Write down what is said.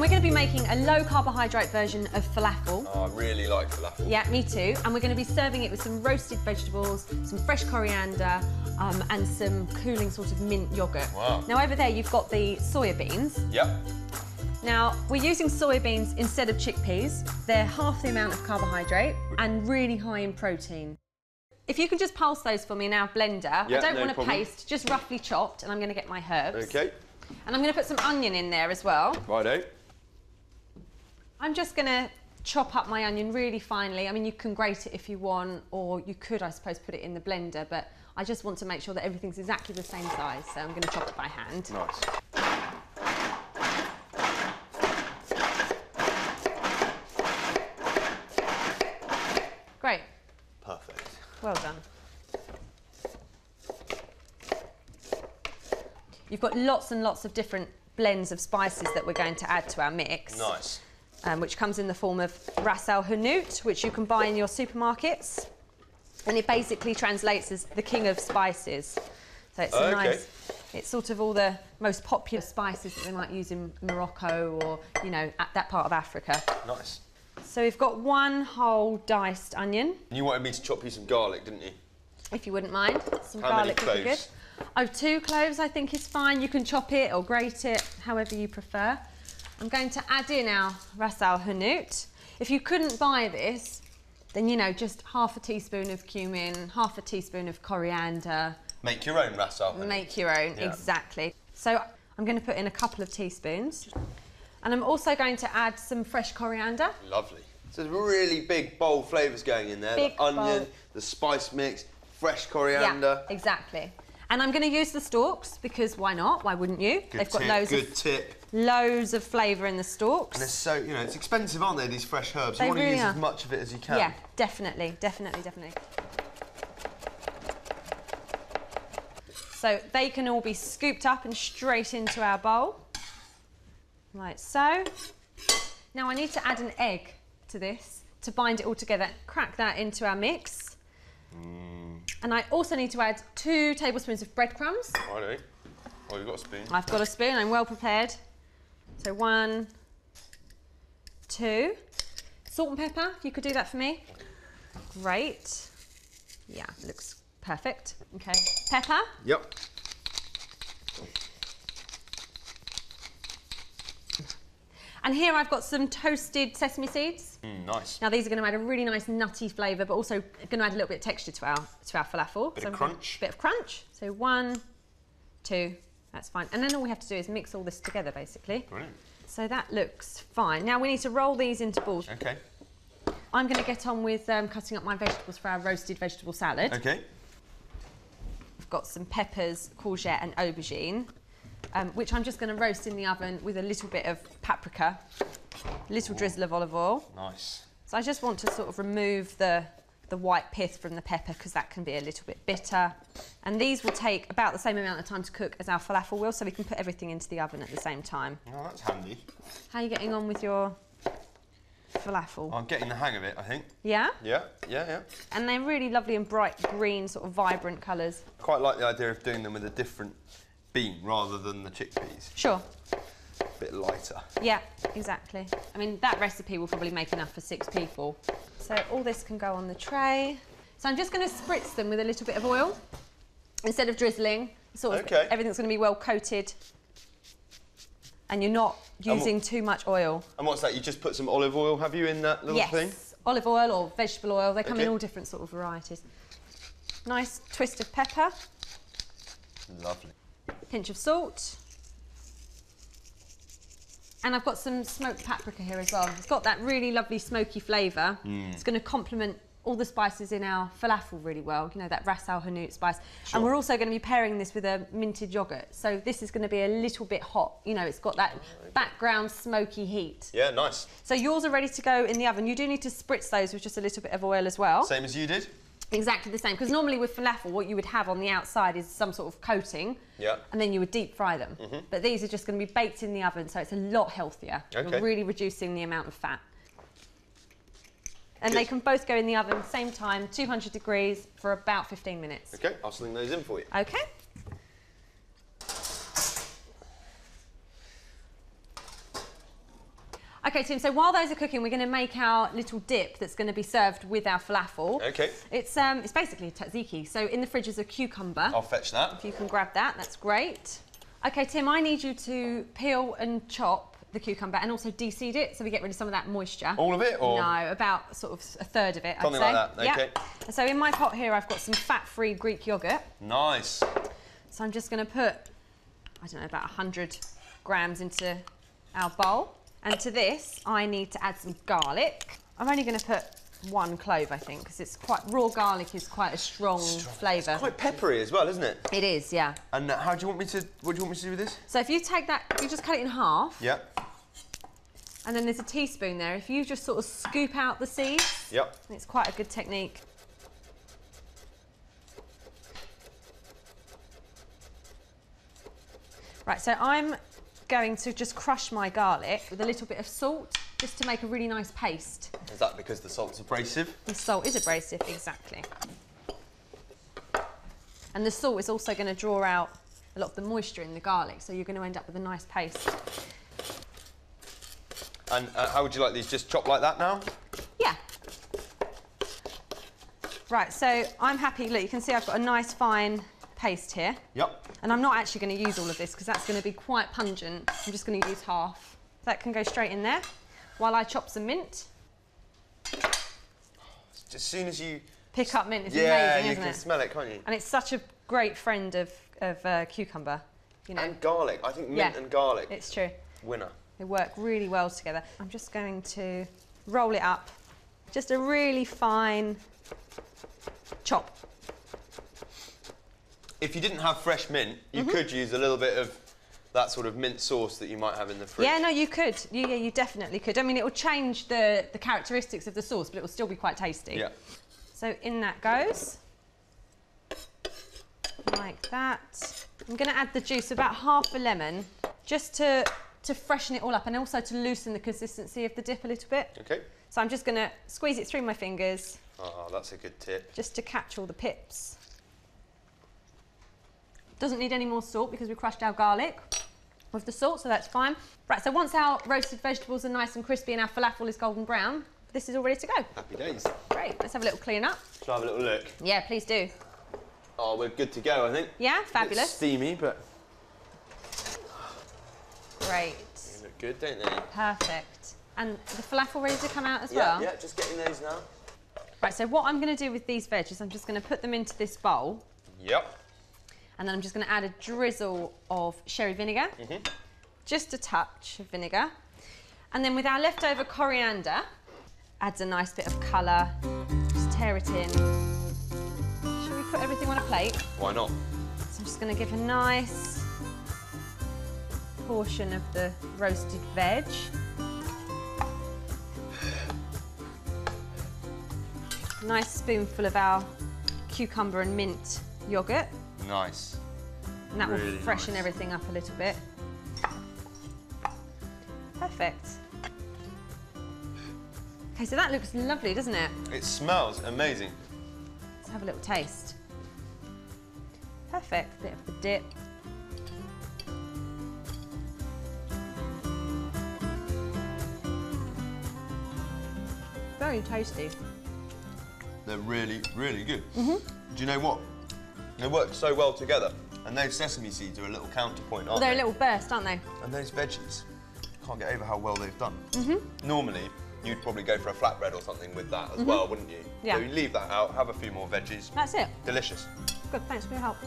we're going to be making a low carbohydrate version of falafel. Oh, I really like falafel. Yeah, me too. And we're going to be serving it with some roasted vegetables, some fresh coriander, and some cooling sort of mint yoghurt. Wow. Now over there you've got the soya beans. Yep. Now, we're using soybeans instead of chickpeas. They're half the amount of carbohydrate and really high in protein. If you can just pulse those for me in our blender. Yeah, I don't no want a problem. paste, just roughly chopped, and I'm going to get my herbs. Okay. And I'm going to put some onion in there as well. Righto. I'm just going to chop up my onion really finely. I mean, you can grate it if you want, or you could, I suppose, put it in the blender, but I just want to make sure that everything's exactly the same size, so I'm going to chop it by hand. Nice. Great. Perfect. Well done. You've got lots and lots of different blends of spices that we're going to add to our mix. Nice. Which comes in the form of ras-el-hanout, which you can buy in your supermarkets. And it basically translates as the king of spices. So it's nice, it's sort of all the most popular spices that they might use in Morocco or, you know, at that part of Africa. Nice. So we've got one whole diced onion. And you wanted me to chop you some garlic, didn't you? If you wouldn't mind. Some How garlic many would be good. cloves? Oh, 2 cloves I think is fine. You can chop it or grate it, however you prefer. I'm going to add in our ras-el-hanout. If you couldn't buy this, then, you know, just half a teaspoon of cumin, half a teaspoon of coriander. Make your own ras-el-hanout. Make your own, Yeah. exactly. So I'm going to put in a couple of teaspoons. And I'm also going to add some fresh coriander. Lovely. So there's really big, bold flavours going in there. Big, the onion, bold. the spice mix, fresh coriander. Yeah, exactly. And I'm going to use the stalks because why not? Why wouldn't you? Good They've got tip. loads of flavour in the stalks. And they're so, you know, it's expensive, aren't they, these fresh herbs? They You want to really use are. as much of it as you can. Yeah, definitely, definitely, definitely. So they can all be scooped up and straight into our bowl, like so. Now I need to add an egg to this to bind it all together. Crack that into our mix. And I also need to add 2 tablespoons of breadcrumbs. Righto. Oh, you've got a spoon. I've got a spoon, I'm well prepared. So 1, 2. Salt and pepper, if you could do that for me. Great. Yeah, looks perfect. Okay, pepper. Yep. And here I've got some toasted sesame seeds. Nice. Now these are going to add a really nice nutty flavour, but also going to add a little bit of texture to our falafel. Bit of crunch. Bit of crunch. So 1, 2, that's fine. And then all we have to do is mix all this together, basically. Brilliant. So that looks fine. Now we need to roll these into balls. Okay. I'm going to get on with cutting up my vegetables for our roasted vegetable salad. Okay. I've got some peppers, courgette and aubergine, which I'm just going to roast in the oven with a little bit of paprika, a little drizzle of olive oil. Nice. So I just want to sort of remove the white pith from the pepper because that can be a little bit bitter. And these will take about the same amount of time to cook as our falafel will, so we can put everything into the oven at the same time. Oh, that's handy. How are you getting on with your falafel? I'm getting the hang of it, I think. Yeah? Yeah, yeah, yeah. And they're really lovely and bright green, sort of vibrant colours. Quite like the idea of doing them with a different bean rather than the chickpeas. Sure. A bit lighter. Yeah, exactly. I mean, that recipe will probably make enough for 6 people. So all this can go on the tray. So I'm just going to spritz them with a little bit of oil instead of drizzling. Sort of everything's going to be well coated, and you're not using too much oil. And what's that? You just put some olive oil, have you, in that little thing? Yes, olive oil or vegetable oil. They come in all different sort of varieties. Nice twist of pepper. Lovely. Pinch of salt. And I've got some smoked paprika here as well. It's got that really lovely smoky flavour. It's going to complement all the spices in our falafel really well, you know, that ras-el-hanout spice. Sure. And we're also going to be pairing this with a minted yoghurt. So this is going to be a little bit hot. You know, it's got that background smoky heat. Yeah, nice. So yours are ready to go in the oven. You do need to spritz those with just a little bit of oil as well. Same as you did? Exactly the same, because normally with falafel, what you would have on the outside is some sort of coating, and then you would deep fry them. But these are just going to be baked in the oven, so it's a lot healthier. You're really reducing the amount of fat. And they can both go in the oven same time, 200 degrees, for about 15 minutes. Okay, I'll sling those in for you. Okay. Okay, Tim, so while those are cooking, we're going to make our little dip that's going to be served with our falafel. Okay. It's basically a tzatziki. So in the fridge is a cucumber. I'll fetch that. If you can grab that, that's great. Okay, Tim, I need you to peel and chop the cucumber and also de-seed it so we get rid of some of that moisture. All of it, or? No, about sort of a third of it, Something I'd say. like that, okay. Yep. So in my pot here, I've got some fat-free Greek yogurt. Nice. So I'm just going to put, I don't know, about 100 grams into our bowl. And to this, I need to add some garlic. I'm only going to put 1 clove, I think, because it's quite, raw garlic is quite a strong flavour. It's quite peppery as well, isn't it? It is, yeah. And how do you want me to, what do you want me to do with this? So if you take that, you just cut it in half. Yep. And then there's a teaspoon there. If you just sort of scoop out the seeds, yep. It's quite a good technique. Right, so I'm going to just crush my garlic with a little bit of salt, just to make a really nice paste. Is that because the salt's abrasive? The salt is abrasive, exactly. And the salt is also going to draw out a lot of the moisture in the garlic, so you're going to end up with a nice paste. And how would you like these? Just chopped like that now? Yeah. Right, so I'm happy. Look, you can see I've got a nice fine paste here. Yep. And I'm not actually going to use all of this because that's going to be quite pungent. I'm just going to use half. That can go straight in there while I chop some mint. As soon as you pick up mint, it's amazing, isn't it? Yeah, you can smell it, can't you? And it's such a great friend of cucumber, you know. And garlic. I think mint and garlic. It's true. Winner. They work really well together. I'm just going to roll it up. Just a really fine chop. If you didn't have fresh mint, you could use a little bit of that sort of mint sauce that you might have in the fridge. Yeah, no, you could. You definitely could. I mean, it will change the characteristics of the sauce, but it will still be quite tasty. Yeah. So in that goes. Like that. I'm going to add the juice, about half a lemon, just to freshen it all up and also to loosen the consistency of the dip a little bit. Okay. So I'm just going to squeeze it through my fingers. Oh, that's a good tip. Just to catch all the pips. Doesn't need any more salt because we crushed our garlic with the salt, so that's fine. Right, so once our roasted vegetables are nice and crispy and our falafel is golden brown, this is all ready to go. Happy days. Great, let's have a little clean up. Shall I have a little look? Yeah, please do. Oh, we're good to go, I think. Yeah, fabulous. It's steamy, but great. they look good, don't they? Perfect. And the falafel ready to come out as well? Yeah, just getting those now. Right, so what I'm going to do with these veg is I'm just going to put them into this bowl. Yep. And then I'm just going to add a drizzle of sherry vinegar. Just a touch of vinegar. And then with our leftover coriander, adds a nice bit of colour. Just tear it in. Should we put everything on a plate? Why not? So I'm just going to give a nice portion of the roasted veg. Nice spoonful of our cucumber and mint yoghurt. Nice. And that Really will freshen nice. everything up a little bit. Perfect. Okay, so that looks lovely, doesn't it? It smells amazing. Let's have a little taste. Perfect, bit of the dip. Very tasty. They're really, really good. Do you know what? They work so well together. And those sesame seeds are a little counterpoint, aren't They're they? a little burst, aren't they? And those veggies, can't get over how well they've done. Normally, you'd probably go for a flatbread or something with that as well, wouldn't you? Yeah. So you leave that out, have a few more veggies. That's it. Delicious. Good, thanks for your help.